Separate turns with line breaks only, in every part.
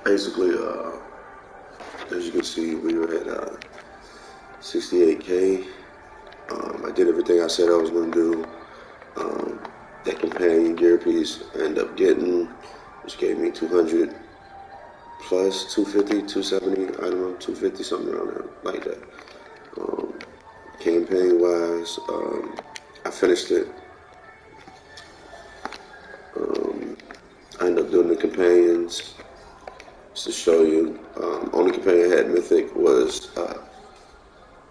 basically, as you can see, we were at 68K. I did everything I said I was going to do. That companion gear piece I ended up getting, which gave me 200 plus 250, 270, I don't know, 250, something around there, like that. Campaign wise, I finished it. I ended up doing the companions. Just to show you, only companion I had Mythic was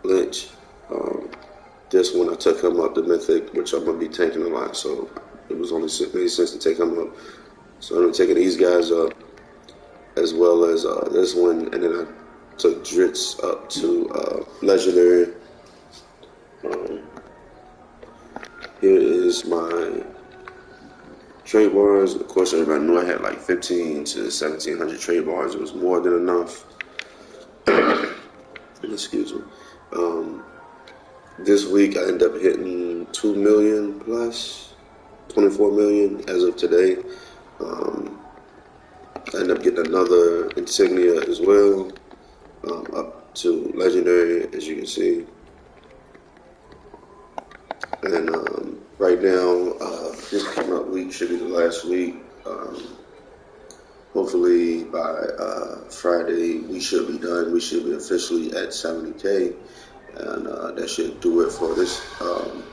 Lynch. This one I took him up to Mythic, which I'm gonna be tanking a lot, so it was only made sense to take him up. So I'm taking these guys up, as well as this one, and then I took Dritz up to Legendary. Here is my trade bars. Of course, everybody knew I had like 15 to 1,700 trade bars. It was more than enough. Excuse me. This week I ended up hitting 2 million plus, 24 million as of today. I ended up getting another insignia as well, up to Legendary, as you can see. And right now, this coming up week should be the last week. Hopefully by Friday we should be done. We should be officially at 70K. And that should do it for this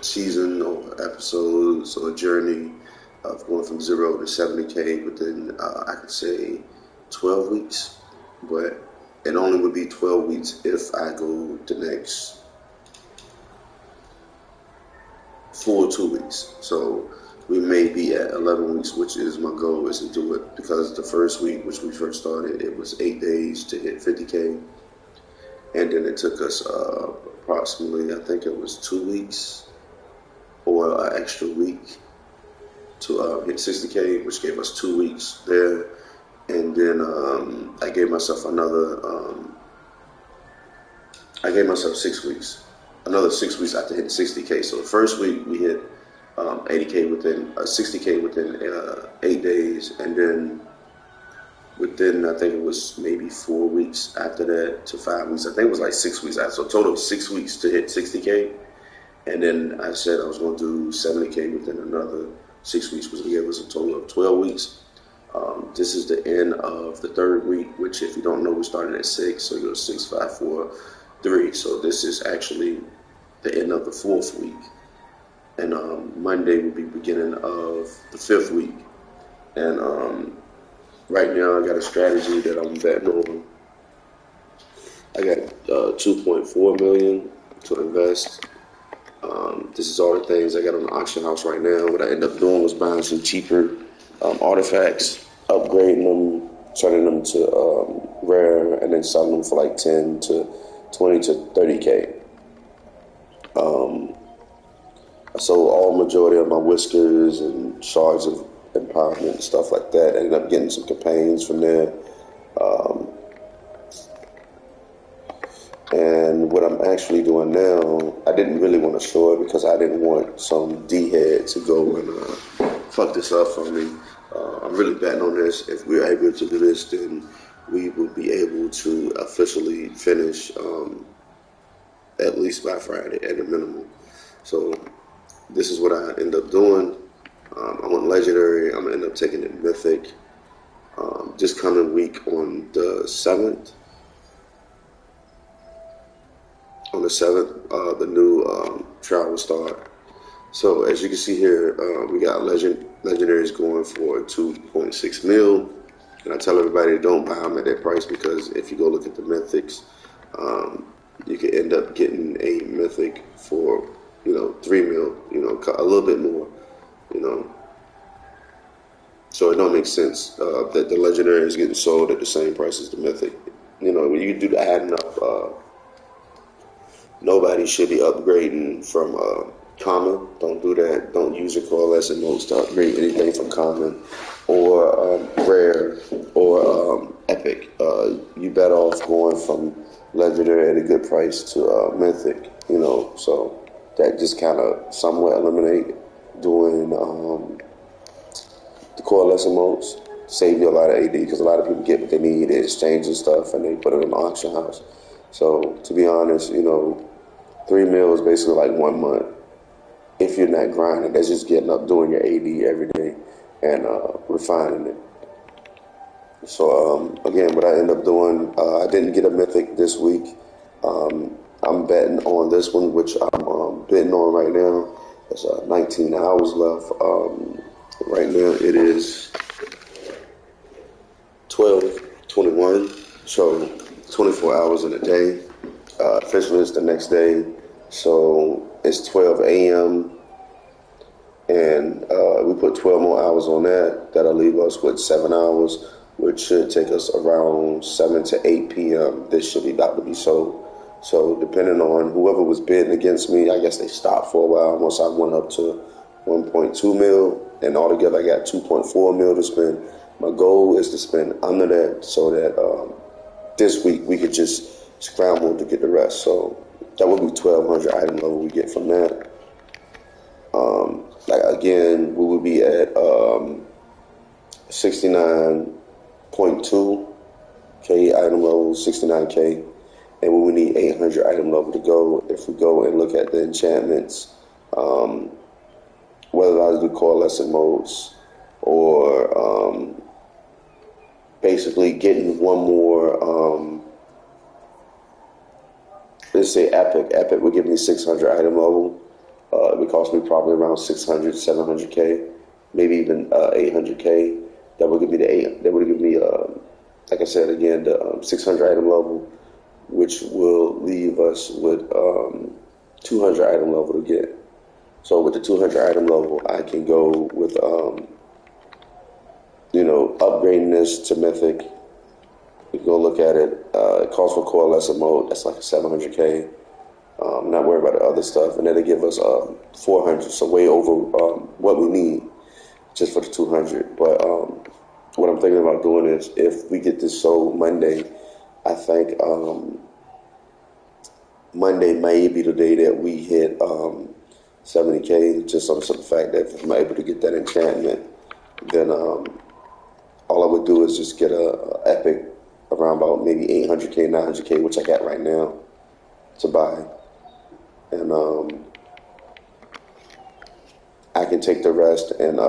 season or episodes or journey of going from 0 to 70K within, I could say, 12 weeks. But it only would be 12 weeks if I go the next full 2 weeks. So we may be at 11 weeks, which is my goal, is to do it. Because the first week, which we first started, it was 8 days to hit 50K. And then it took us approximately, I think it was 2 weeks or an extra week to hit 60K, which gave us 2 weeks there. And then I gave myself I gave myself 6 weeks. Another 6 weeks after hitting 60K. So the first week we hit 80K within, 60K within 8 days. And then within, I think it was maybe 4 weeks after that to 5 weeks. I think it was like 6 weeks after. So total of 6 weeks to hit 60K. And then I said I was going to do 70K within another 6 weeks, which gave us a total of 12 weeks. This is the end of the third week, which if you don't know, we started at 6. So you go 6, 5, 4, 3. So this is actually the end of the 4th week. And Monday will be beginning of the 5th week. And right now, I got a strategy that I'm betting on. I got 2.4 million to invest. This is all the things I got on the auction house right now. What I ended up doing was buying some cheaper artifacts, upgrading them, turning them to rare, and then selling them for like 10 to 20 to 30K. I sold all majority of my whiskers and shards of empowerment and stuff like that. I ended up getting some campaigns from there. And what I'm actually doing now, I didn't really want to show it because I didn't want some D-head to go and fuck this up for me. I'm really betting on this. If we're able to do this, then we will be able to officially finish at least by Friday at a minimum. So this is what I end up doing. I'm on Legendary. I'm going to end up taking it Mythic this coming week on the 7th. On the 7th, the new trial will start. So as you can see here, we got legendaries going for 2.6 mil. And I tell everybody don't buy them at that price because if you go look at the mythics, you can end up getting a mythic for 3 mil, a little bit more, So it don't make sense that the legendary is getting sold at the same price as the mythic. When you do the adding up. Nobody should be upgrading from common. Don't do that. Don't use your coalescent modes to upgrade anything from common or rare or epic. You better off going from legendary at a good price to mythic. So that just kind of somewhat eliminate doing the coalescent modes. save you a lot of AD because a lot of people get what they need, they exchange and stuff, and they put it in the auction house. So to be honest, 3 mil is basically like 1 month. If you're not grinding, that's just getting up, doing your AD every day, and refining it. So again, what I end up doing, I didn't get a mythic this week. I'm betting on this one, which I'm betting on right now. There's 19 hours left. Right now it is 12:21, so 24 hours in a day. Officially it's the next day, so it's 12 a.m. and we put 12 more hours on that. That'll leave us with 7 hours, which should take us around 7 to 8 p.m. This should be about to be sold. So depending on whoever was bidding against me, I guess they stopped for a while once I went up to 1.2 mil, and altogether I got 2.4 mil to spend. My goal is to spend under that so that this week we could just scramble to get the rest. So that would be 1,200 item level we get from that. Like again, we would be at 69.2K item level, 69K. And we would need 800 item level to go if we go and look at the enchantments, whether I do coalescent modes or basically getting one more, let's say epic. Epic would give me 600 item level. It would cost me probably around 600, 700K, maybe even 800K. That would give me like I said again, the 600 item level, which will leave us with 200 item level to get. So with the 200 item level, I can go with, upgrading this to Mythic. We can go look at it. It calls for coalescent mode. That's like 700K. I'm not worried about the other stuff. And then they give us 400, so way over what we need just for the 200. But what I'm thinking about doing is if we get this sold Monday, I think Monday may be the day that we hit 70K, just on the simple fact that if I'm able to get that enchantment, then all I would do is just get a epic around about maybe 800K, 900K, which I got right now to buy. And I can take the rest and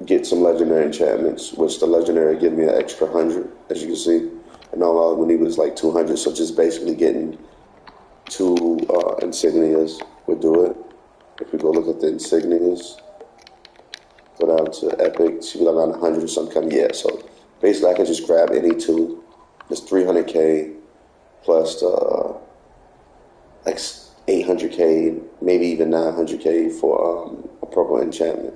get some legendary enchantments, which the legendary give me an extra 100, as you can see. And all I would need was like 200, so just basically getting 2 insignias would do it. If we go look at the insignias, go down to epic, see around 100 or something coming. Yeah, so basically I can just grab any 2. It's 300K plus like 800K, maybe even 900K for a purple enchantment.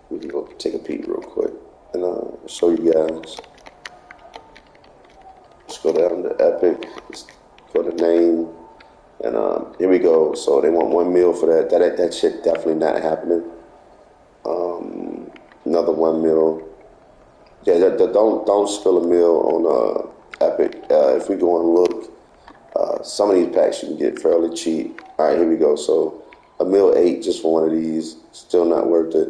We can go take a peek real quick and show you guys. Let's go down to epic, let's go to name, and here we go. So they want 1 mil for that. That shit definitely not happening. Another 1 mil. Yeah, don't spill a mil on epic. If we go and look, some of these packs you can get fairly cheap. All right, here we go. So a mil 8 just for one of these, still not worth it.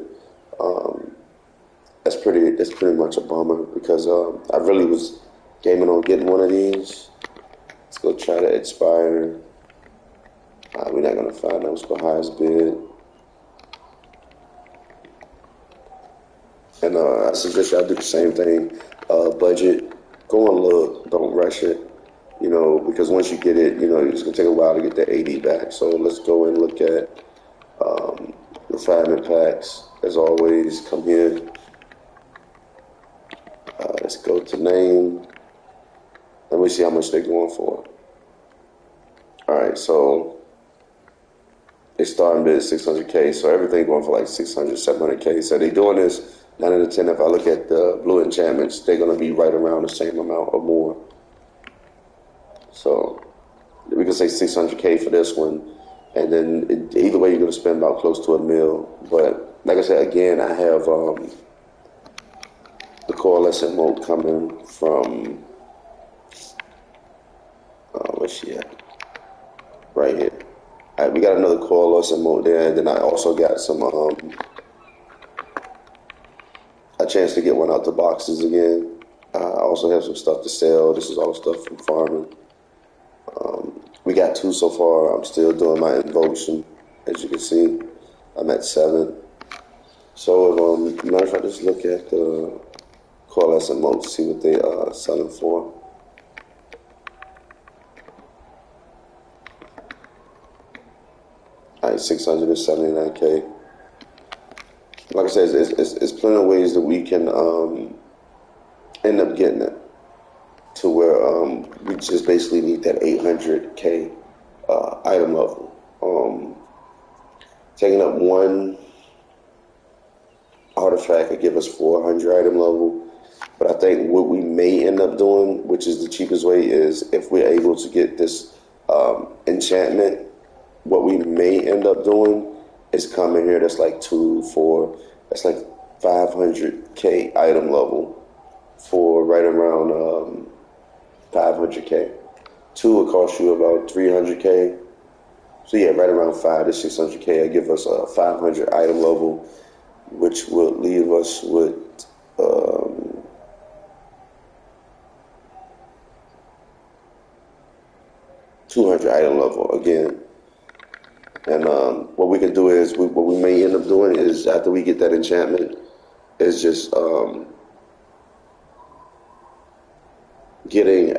That's pretty much a bummer because I really was gaming on getting one of these. Let's go try to expire. We're not gonna find that. Let's go highest bid. And I suggest y'all do the same thing. Budget. Go and look. Don't rush it. Because once you get it, it's gonna take a while to get the AD back. So let's go and look at refinement packs. As always, come here. Let's go to name. Let me see how much they're going for. All right, so they starting bid at 600K, so everything going for like 600, 700K. So they're doing this 9 out of 10. If I look at the blue enchantments, they're going to be right around the same amount or more. So we can say 600K for this one, and then either way you're going to spend about close to a mil. But like I said, again, I have the coalescent mode coming from where's she at? Right here. All right, we got another coalescent mode there, and then I also got some chance to get one out the boxes again. I also have some stuff to sell. This is all stuff from farming. We got 2 so far. I'm still doing my invocation. As you can see, I'm at 7. So, matter of fact, just look at the coalescent mode to see what they are selling for. All right, 679K. Like I said, it's plenty of ways that we can end up getting it to where we just basically need that 800K item level. Taking up one artifact could give us 400 item level. But I think what we may end up doing, which is the cheapest way, is if we're able to get this enchantment, what we may end up doing is coming here. That's like 2, 4, that's like 500K item level for right around 500K. 2 will cost you about 300K. So yeah, right around 5 to 600K. I give us a 500 item level, which would leave us with 200 item level again. And what we can do is, what we may end up doing is, after we get that enchantment, is just getting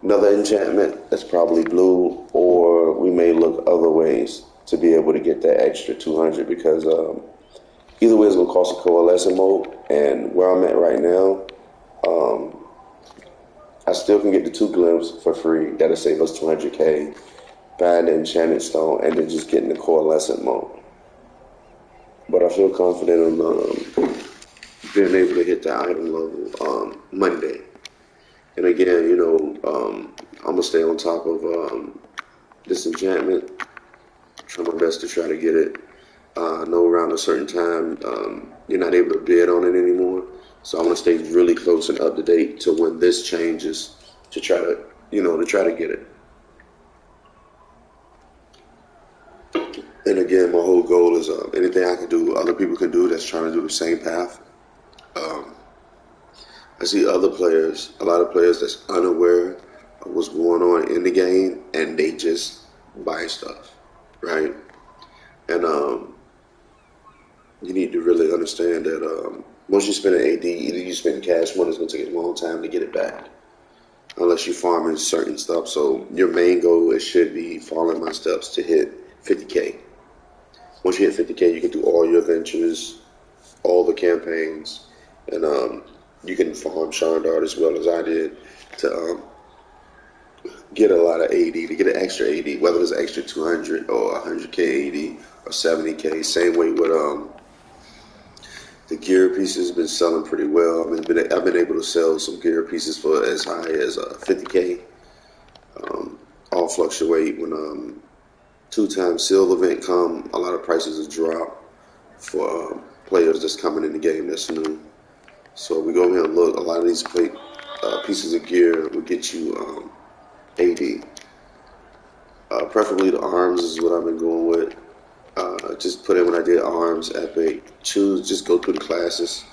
another enchantment that's probably blue, or we may look other ways to be able to get that extra 200, because either way it's going to cost a coalescent mode. And where I'm at right now, I still can get the 2 glimpses for free. That'll save us 200K. Buying the enchanted stone and then just getting the coalescent mode. But I feel confident on being able to hit the item level Monday. And again, you know, I'm gonna stay on top of this enchantment. Try my best to try to get it. I know around a certain time you're not able to bid on it anymore. So I'm gonna stay really close and up to date to when this changes to try to, get it. And again, my whole goal is anything I can do, other people can do that's trying to do the same path. I see other players, a lot of players that's unaware of what's going on in the game, and they just buy stuff, right? And you need to really understand that once you spend an AD, either you spend cash money, it's going to take a long time to get it back, unless you're farming certain stuff. So your main goal, it should be following my steps to hit 50K. Once you hit 50K, you can do all your ventures, all the campaigns, and you can farm Sharndart as well as I did to get a lot of AD, to get an extra AD, whether it's an extra 200 or 100K AD or 70K. Same way with the gear pieces have been selling pretty well. I've been able to sell some gear pieces for as high as 50K. All fluctuate when 2-time seal event come. A lot of prices will drop for players that's coming in the game that's new. So we go here and look. A lot of these pieces of gear will get you AD. Preferably the arms is what I've been going with. Just put in when I did arms, epic. Choose, just go through the classes,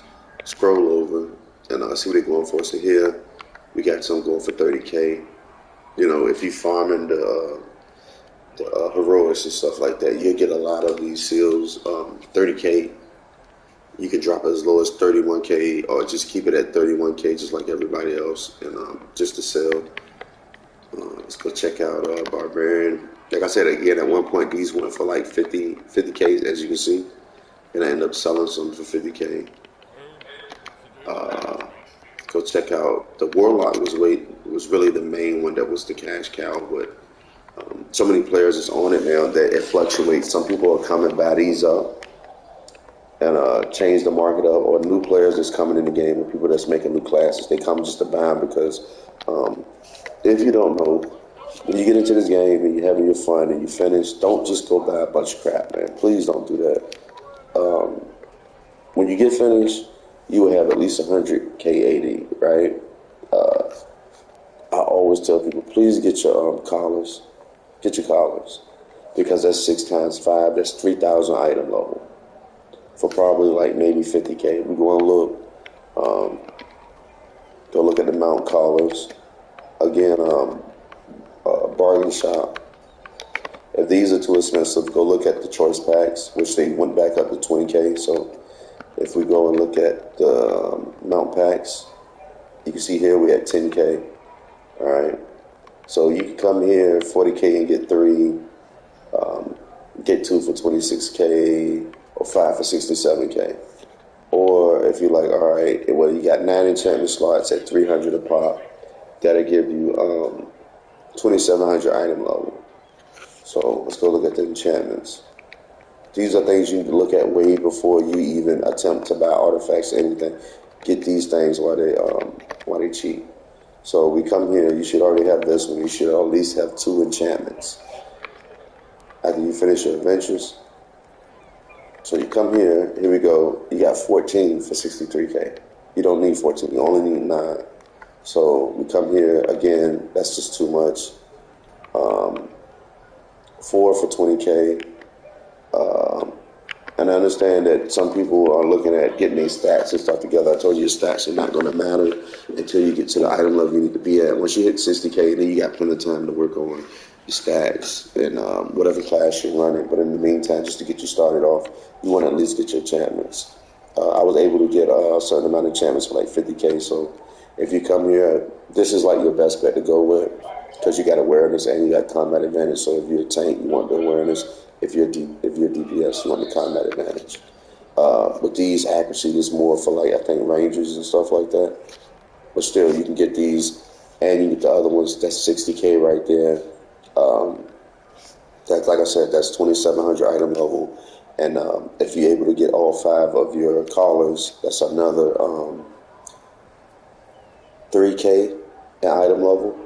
scroll over, and see what they're going for. So here, we got some going for 30K. You know, if you farming the heroics and stuff like that, you'll get a lot of these seals. 30K, you can drop it as low as 31K, or just keep it at 31K, just like everybody else, and just to sell. Let's go check out Barbarian. Like I said, again, at one point, these went for like 50K, as you can see. And I ended up selling some for 50K. Go check out, the Warlock was really the main one that was the cash cow, but so many players is on it now that it fluctuates. Some people are coming buy these up and change the market up, or new players that's coming in the game, or people that's making new classes. They come just to buy them because if you don't know, when you get into this game and you're having your fun and you finish, don't just go buy a bunch of crap, man. Please don't do that. When you get finished, you will have at least 100K AD, right? I always tell people, please get your collars. Get your collars. Because that's 6 times 5, that's 3,000 item level. for probably like maybe 50K. We go and look, go look at the mount collars. Again, bargain shop. If these are too expensive, go look at the choice packs, which they went back up to 20K. So if we go and look at the mount packs, you can see here we at 10K. All right. So you can come here 40K and get 3, get 2 for 26K, or 5 for 67K. Or if you're like, all right, well, you got 9 enchantment slots at 300 a pop, that'll give you 2700 item level. So let's go look at the enchantments. These are things you need to look at way before you even attempt to buy artifacts or anything. Get these things while they cheap. So we come here, you should already have this one. You should at least have 2 enchantments after you finish your adventures. So you come here we go, you got 14 for 63K. You don't need 14, you only need 9. So we come here, again, that's just too much. 4 for 20K. And I understand that some people are looking at getting their stats and stuff together. I told you your stats are not going to matter until you get to the item level you need to be at. Once you hit 60K, then you got plenty of time to work on your stats and whatever class you're running. But in the meantime, just to get you started off, you want to at least get your enchantments. I was able to get a certain amount of enchantments for like 50K. So if you come here, this is like your best bet to go with, because you got awareness and you got combat advantage. So if you're a tank, you want the awareness. If you're DPS, you want the combat advantage. But these accuracy is more for like, I think, rangers and stuff like that. But still, you can get these, and you get the other ones. That's 60K right there. That's, like I said, that's 2700 item level. And if you're able to get all 5 of your collars, that's another 3K in item level.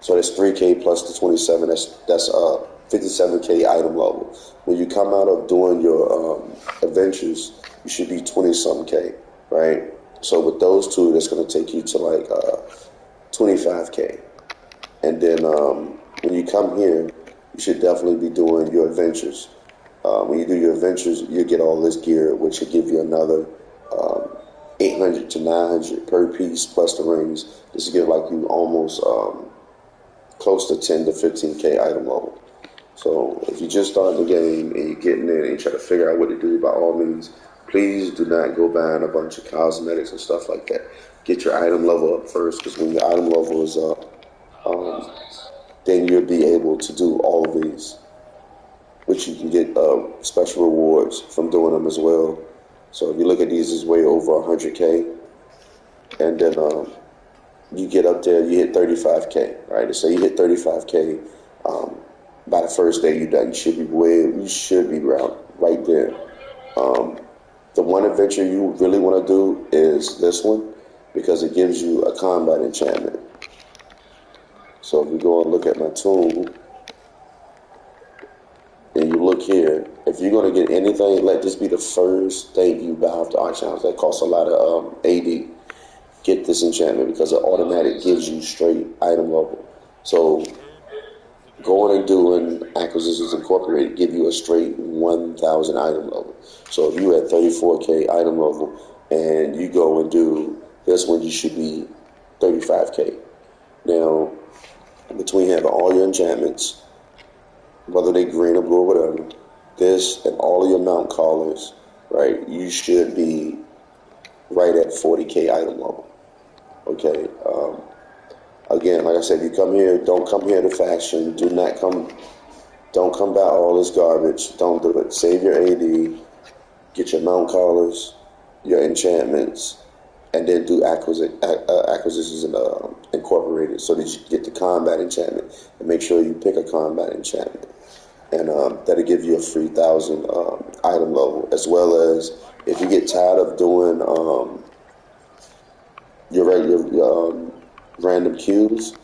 So that's 3K plus the 27. That's 57K item level. When you come out of doing your adventures, you should be 20-something K, right? So with those 2, that's going to take you to like 25K. And then when you come here, you should definitely be doing your adventures. When you do your adventures, you get all this gear, which should give you another 800 to 900 per piece plus the rings. This will give like you almost close to 10 to 15K item level. So if you just start the game and you're getting in and you try to figure out what to do, by all means, please do not go buying a bunch of cosmetics and stuff like that. Get your item level up first, because when your item level is up, then you'll be able to do all of these, which you can get special rewards from doing them as well. So if you look at these, it's way over 100K. And then you get up there, you hit 35K, right? So you hit 35K, by the first day you're done, you should be right there. The one adventure you really want to do is this one, because it gives you a combat enchantment. So if we go and look at my tool, and you look here, if you're going to get anything, let this be the first thing you buy off the auction house. That costs a lot of AD. Get this enchantment, because it automatically gives you straight item level. So going and doing Acquisitions Incorporated give you a straight 1,000 item level. So if you at 34K item level and you go and do this one, you should be 35K. Now, between having all your enchantments, whether they green or blue or whatever, this and all of your mount collars, right, you should be right at 40K item level. Okay. Again, like I said, you come here, don't come here to faction. Don't come buy all this garbage. Don't do it. Save your AD, get your mount collars, your enchantments, and then do acquisitions and incorporated, so that you get the combat enchantment. And make sure you pick a combat enchantment, and that'll give you a free 1,000 item level. As well as, if you get tired of doing your regular random queues,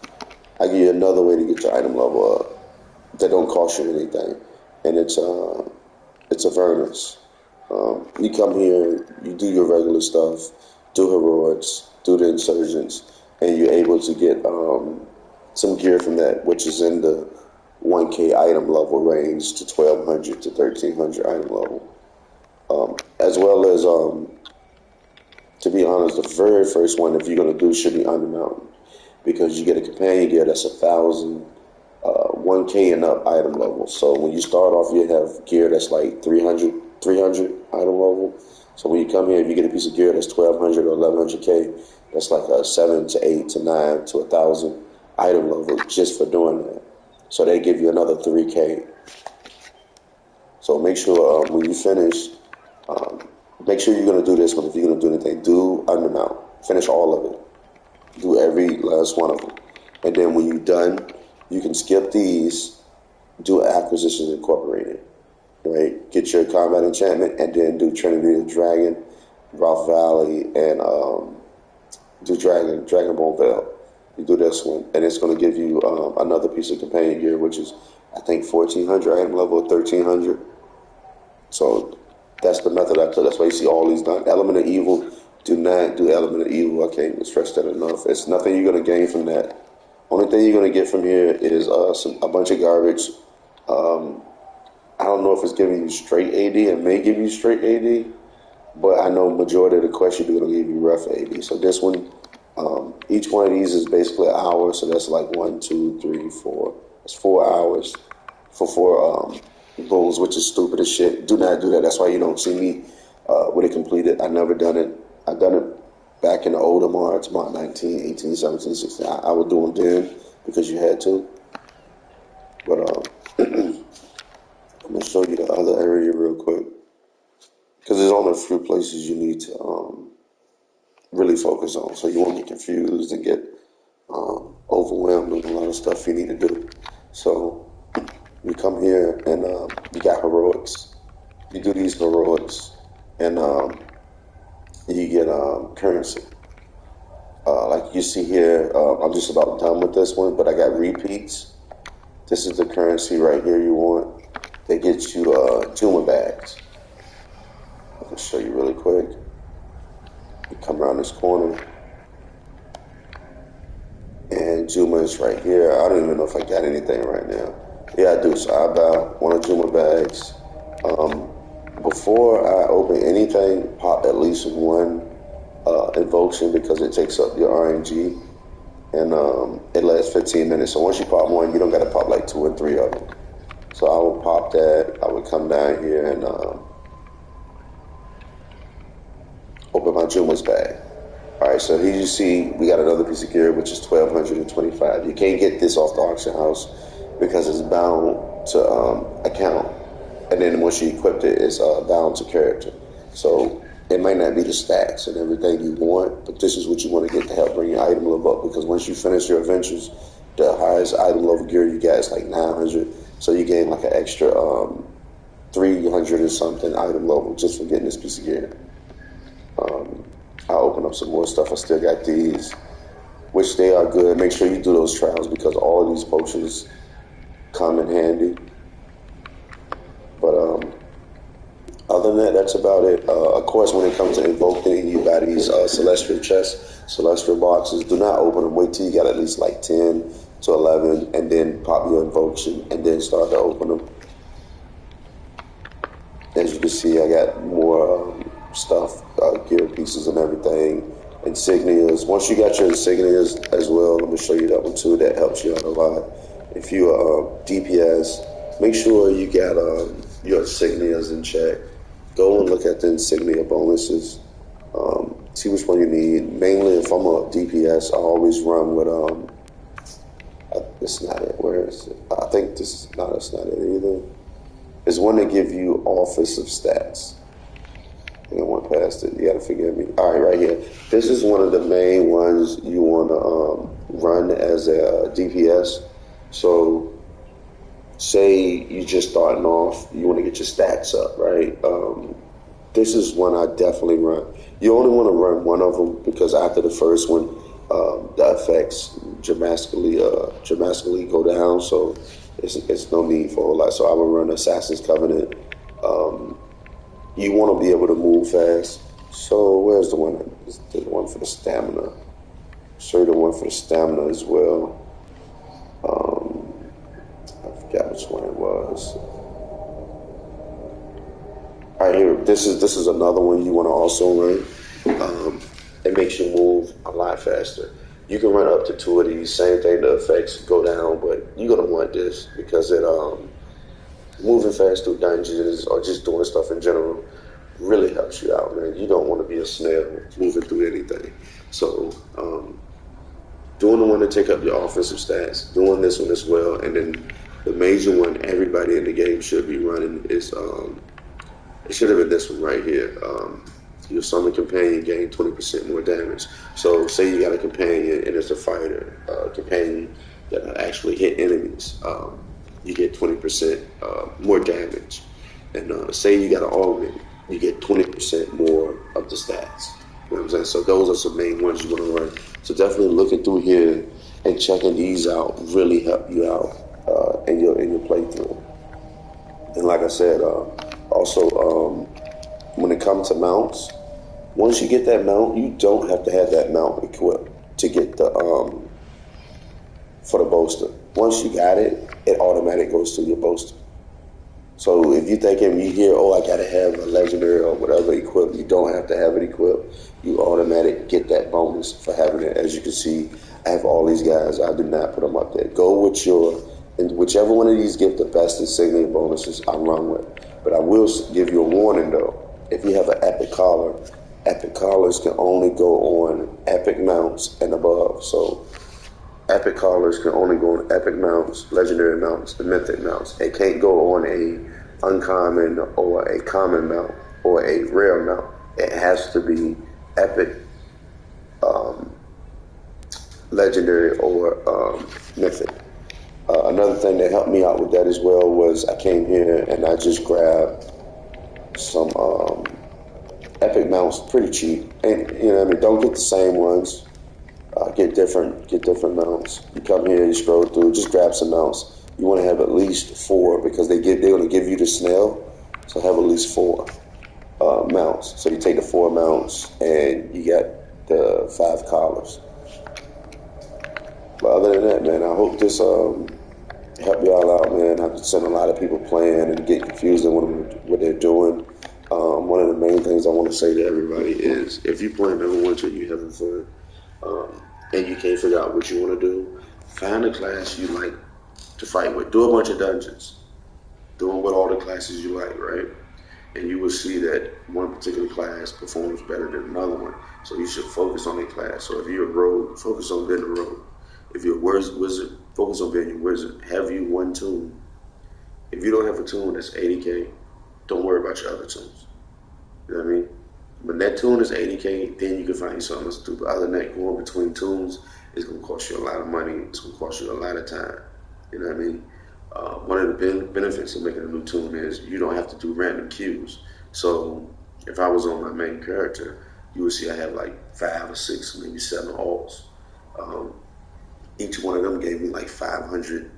I give you another way to get your item level up that don't cost you anything, and it's a furnace. You come here, you do your regular stuff, do heroics, do the insurgents, and you're able to get some gear from that, which is in the 1K item level range to 1,200 to 1,300 item level. as well as to be honest, the very first one, if you're gonna do, should be Undermountain, because you get a companion gear that's 1,000, 1K and up item level. So when you start off, you have gear that's like 300 item level. So when you come here, if you get a piece of gear that's 1,200 or 1,100K, that's like a 7 to 8 to 9 to 1,000 item level just for doing that. So they give you another 3K. So make sure when you finish, make sure you're going to do this one. If you're going to do anything, do Undermount. Finish all of it. Do every last one of them. And then when you're done, you can skip these, do Acquisitions Incorporated. Right? Get your combat enchantment, and then do Trinity of Dragon, Ralph Valley, and do Dragonbone Veil. You do this one, and it's going to give you another piece of companion gear, which is, I think, 1,400 item level, 1,300. So that's the method I took. That's why you see all these done. Element of Evil, do not do Element of Evil. I can't stress that enough. It's nothing you're going to gain from that. Only thing you're going to get from here is a bunch of garbage. I don't know if it's giving you straight AD. It may give you straight AD, but I know majority of the quests are going to give you rough AD. So this one, each one of these is basically an hour. So that's like 1, 2, 3, 4. It's 4 hours for 4 bulls, which is stupid as shit. Do not do that. That's why you don't see me with it completed. I never done it. I've done it back in the older mods, mod 19, 18, 17, 16. I would do them then because you had to. But I'm going to show you the other area real quick, because there's only a few places you need to really focus on, so you won't get confused and get overwhelmed with a lot of stuff you need to do. So you come here and you got heroics. You do these heroics, and you get currency. Like you see here, I'm just about done with this one, but I got repeats. This is the currency right here you want. They get you Juma bags. I can show you really quick. You come around this corner, and Juma is right here. I don't even know if I got anything right now. Yeah, I do. So I buy one of Juma bags. Before I open anything, pop at least one Invoking, because it takes up your RNG, and it lasts 15 minutes. So once you pop one, you don't got to pop like 2 or 3 of them. So I would pop that. I would come down here and open my Juma's bag. All right, so here you see we got another piece of gear, which is 1,225. You can't get this off the auction house because it's bound to account. And then once you equip it, it's bound to character. So it might not be the stacks and everything you want, but this is what you want to get to help bring your item level up, because once you finish your adventures, the highest item level gear you get is like 900. So you gain like an extra 300 or something item level just from getting this piece of gear. I'll open up some more stuff. I still got these, which they are good. Make sure you do those trials, because all of these potions come in handy. But other than that, that's about it. Of course, when it comes to Invoking, you buy these Celestial chests, Celestial boxes. Do not open them. Wait till you got at least like 10 to 11, and then pop your Invoking, and then start to open them. As you can see, I got more stuff, gear pieces and everything, insignias. Once you got your insignias as well, let me show you that one too. That helps you out a lot. If you DPS, make sure you got your insignias in check. Go and look at the insignia bonuses. See which one you need. Mainly, if I'm a DPS, I always run with it's not it. Where is it? I think this is not. It's not it either. It's one that give you Office of Stats. I think I went past it. You gotta forgive me. All right, right here. This is one of the main ones you want to run as a DPS. So, say you just starting off, you want to get your stats up, right? This is one I definitely run. You only want to run one of them, because after the first one, the effects dramatically go down. So it's no need for a whole lot. So I would run Assassin's Covenant. You want to be able to move fast. So where's the one? The one for the stamina. Show you the one for the stamina as well. I forgot which one it was. All right, here. This is another one you want to also run. It makes you move a lot faster. You can run up to two of these. Same thing. The effects go down, but you're gonna want this because it moving fast through dungeons or just doing stuff in general really helps you out, man. You don't want to be a snail moving through anything. So doing the one to take up your offensive stats, doing this one as well, and then the major one everybody in the game should be running is it should have been this one right here. Your summon companion gain 20% more damage. So say you got a companion and it's a fighter, companion that actually hit enemies. You get 20% more damage. And say you got an augment, you get 20% more of the stats. You know what I'm saying? So those are some main ones you want to run. So definitely looking through here and checking these out really help you out in your playthrough. And like I said, also when it comes to mounts, once you get that mount, you don't have to have that mount equipped to get the for the bolster. Once you got it, it automatically goes to your bolster. So if you're thinking, you hear, oh, I gotta have a legendary or whatever equipped, you don't have to have it equipped. You automatically get that bonus for having it. As you can see, I have all these guys. I do not put them up there. Go with and whichever one of these give the best insignia bonuses, I run with. But I will give you a warning though. If you have an epic collars can only go on epic mounts and above. So epic collars can only go on epic mounts, legendary mounts, and mythic mounts. It can't go on a uncommon or a common mount or a rare mount. It has to be epic, legendary, or mythic. Another thing that helped me out with that as well was I came here and I just grabbed some epic mounts pretty cheap. And you know what I mean, don't get the same ones. Get different mounts. You come here, you scroll through, just grab some mounts. You want to have at least 4 because they're going to give you the snail. So have at least 4 mounts. So you take the 4 mounts and you get the 5 collars. But other than that, man, I hope this help y'all out, man. I've seen a lot of people playing and get confused in what they're doing. One of the main things I want to say to everybody is if you're playing Neverwinter, you're having fun, and you can't figure out what you want to do, find a class you like to fight with. Do a bunch of dungeons. Do them with all the classes you like, right? And you will see that one particular class performs better than another one. So you should focus on a class. So if you're a rogue, focus on being a rogue. If you're a wizard, focus on being a wizard. Have you one toon? If you don't have a toon that's 80K, don't worry about your other toons. You know what I mean? When that toon is 80K, then you can find you something else to do. But other than that, going between toons is going to cost you a lot of money. It's going to cost you a lot of time. You know what I mean? One of the benefits of making a new toon is you don't have to do random queues. So if I was on my main character, you would see I have like 5 or 6, maybe 7 alts. Each one of them gave me like 500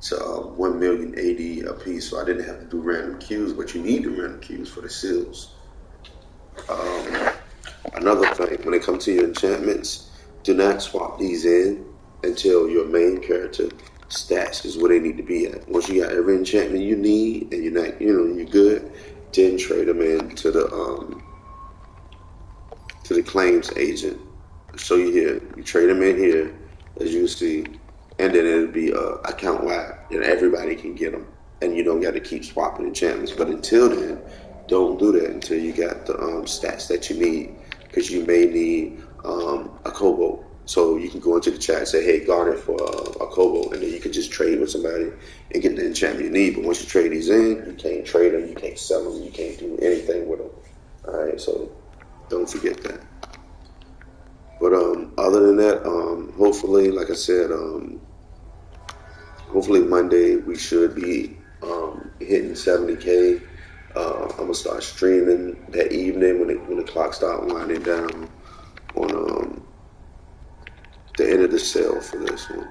to 1 million AD a piece, so I didn't have to do random queues, but you need the random queues for the seals. Another thing, when it comes to your enchantments, do not swap these in until your main character stats is where they need to be at. Once you got every enchantment you need and you're good, then trade them in to the claims agent. I'll show you here. You trade them in here, as you see, and then it'll be account wide, and everybody can get them, and you don't got to keep swapping enchantments. But until then, don't do that until you got the stats that you need, because you may need a kobold. So you can go into the chat and say, hey, garner for a kobold, and then you can just trade with somebody and get the enchantment you need. But once you trade these in, you can't trade them, you can't sell them, you can't do anything with them. All right, so don't forget that. But other than that, hopefully, like I said, hopefully Monday we should be hitting 70K. I'm gonna start streaming that evening when the clock starts winding down on the end of the sale for this one.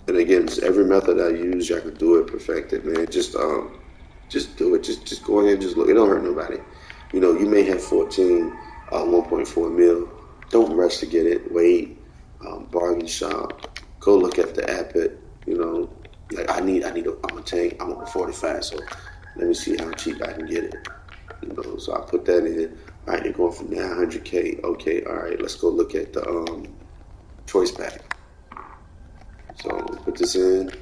And again, every method I use, y'all can do it, perfect it, man. Just do it. Just go ahead and just look. It don't hurt nobody. You know, you may have 1.4 mil. Don't rush to get it. Wait. Bargain shop. Go look at the app. You know, Like I'm a tank. I want a 45. So let me see how cheap I can get it. So I put that in. All right, they're going for 900K. Okay, all right, let's go look at the choice pack. So put this in,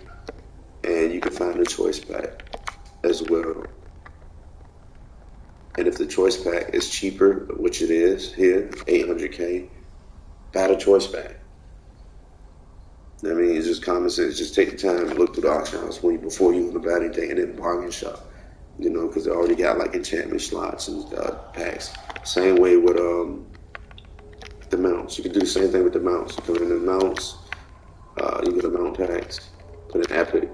and you can find the choice pack as well. And if the choice pack is cheaper, which it is here, 800K, buy the choice pack. I mean, it's just common sense. Just take the time and look through the auction house before you want to buy anything, and then bargain shop. Because they already got like enchantment slots and packs. Same way with the mounts. You can do the same thing with the mounts. You come in the mounts, you get the mount packs, put an epic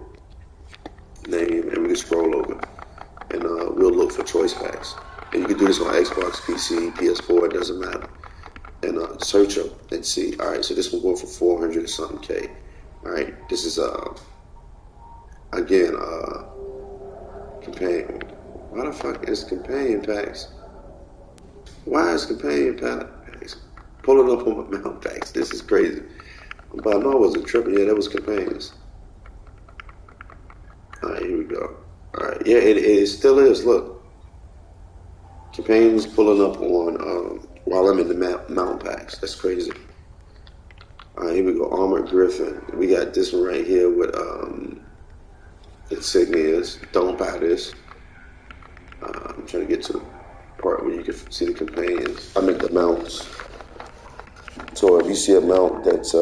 name, and we can scroll over, and we'll look for choice packs. And you can do this on Xbox, PC, PS4. It doesn't matter. And search them and see. All right, so this one going for 400 or something K. All right, this is again companion. Why the fuck is companion packs? Why is companion packs pulling up on my mount packs? This is crazy. But I know I wasn't tripping. Yeah, that was companions. All right, here we go. All right, yeah, it still is. Look, companions pulling up on while I'm in the mount packs. That's crazy. All right, here we go. Armored Griffin. We got this one right here with insignias. Don't buy this. I'm trying to get to the part where you can see the companions. I mean the mounts. So if you see a mount that's that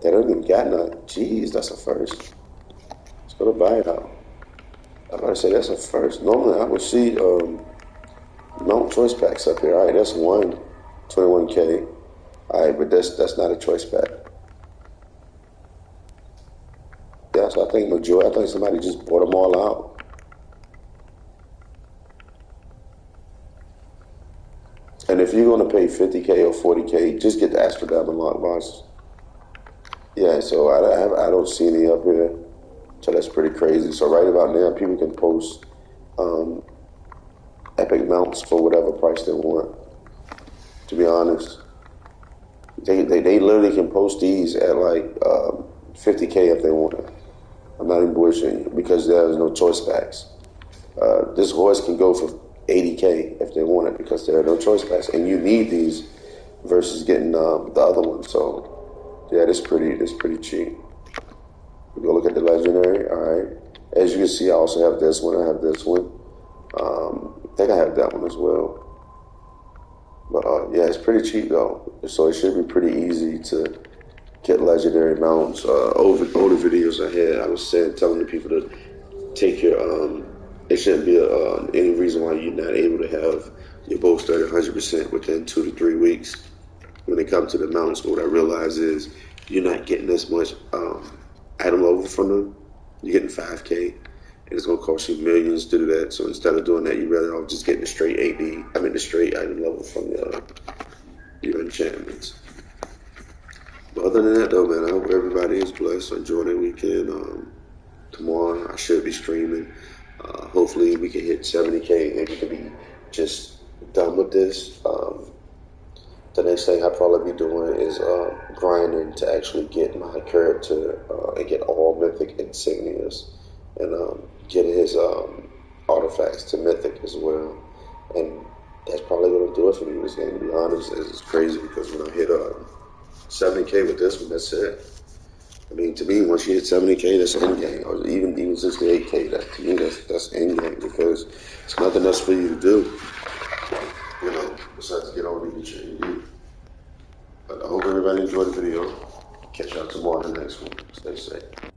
don't even got none, geez, that's a first. Let's go to buy it out. I'm about to say that's a first. Normally I would see mount choice packs up here. All right, that's 21K. All right, but that's not a choice pack. Yeah, so I think somebody just bought them all out. And if you're gonna pay 50K or 40K, just get the Astro Diamond lock box. Yeah, so I don't see any up here, so that's pretty crazy. So right about now, people can post epic mounts for whatever price they want. To be honest, they literally can post these at like 50K if they want it. I'm not even bullshitting you because there's no choice packs. This horse can go for 80K if they want it because there are no choice packs, and you need these versus getting the other one. So yeah, it's pretty cheap. We go look at the legendary. All right, as you can see, I also have this one. I have this one. I think I have that one as well. But yeah, it's pretty cheap though, so it should be pretty easy to get legendary mounts. Older videos I had, I was telling the people to take your it shouldn't be any reason why you're not able to have your bow started 100% within 2 to 3 weeks. When it comes to the mounts, what I realize is you're not getting as much item level from them. You're getting 5K, and it's gonna cost you millions to do that. So instead of doing that, you rather off just getting the straight the straight item level from your enchantments. But other than that, though, man, I hope everybody is blessed. Enjoy their weekend. Tomorrow I should be streaming. Hopefully we can hit 70K and we can be just done with this. The next thing I'll probably be doing is grinding to actually get my character and get all mythic insignias and get his artifacts to mythic as well. And that's probably going to do it for me this game, to be honest. It's crazy because when I hit 70K with this one, that's it. I mean, to me, once you hit 70K, that's end game, or even 68K. To me, that's end game because it's nothing else for you to do, besides get over and get your AD. But I hope everybody enjoyed the video. Catch y'all tomorrow in the next one. Stay safe.